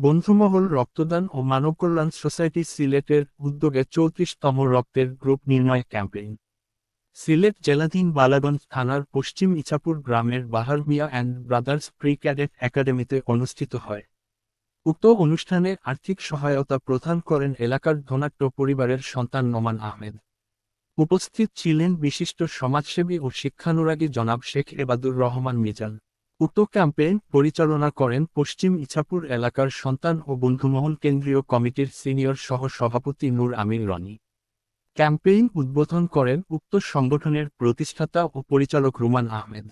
বন্ধুমহল রক্তদান ও মানব কল্যাণ সোসাইটি সিলেটের উদ্যোগে 34তম রক্তের গ্রুপ নির্ণয় ক্যাম্পেইন। সিলেট জেলাধীন বালাগঞ্জ থানার পশ্চিম ইছাপুর গ্রামের বাহার মিয়া অ্যান্ড ব্রাদার্স প্রি ক্যাডেট একাডেমিতে অনুষ্ঠিত হয়। উক্ত অনুষ্ঠানে আর্থিক সহায়তা প্রদান করেন এলাকার ধনাঢ্য পরিবারের সন্তান নোমান আহমেদ। উপস্থিত ছিলেন বিশিষ্ট সমাজসেবী ও শিক্ষানুরাগী জনাব শেখ এবাদুর রহমান মিজান। উক্ত ক্যাম্পেইন পরিচালনা করেন পশ্চিম ইছাপুর এলাকার সন্তান ও বন্ধুমহল কেন্দ্রীয় কমিটির সিনিয়র সহ সভাপতি নূর আমিন রনি। ক্যাম্পেইন উদ্বোধন করেন উক্ত সংগঠনের প্রতিষ্ঠাতা ও পরিচালক রুমান আহমেদ।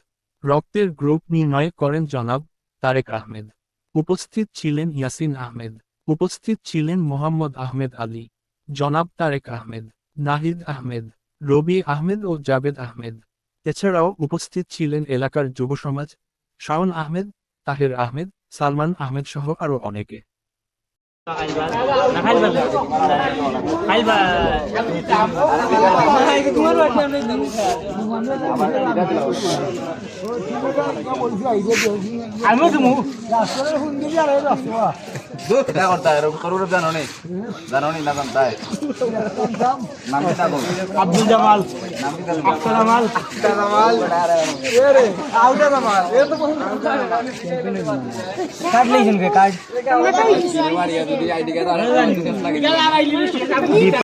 রক্তের গ্রুপ নির্ণয় করেন জনাব তারেক আহমেদ। উপস্থিত ছিলেন ইয়াসিন আহমেদ। উপস্থিত ছিলেন মোহাম্মদ আহমেদ আলী, জনাব তারেক আহমেদ, নাহিদ আহমেদ, রবি আহমেদ ও জাবেদ আহমেদ। এছাড়াও উপস্থিত ছিলেন এলাকার যুব সমাজ, শাওন আহমেদ, তাহের আহমেদ, সালমান আহমেদ সহ আরও অনেকে। আব্দুল জামাল, আখতার জামাল, কার্ড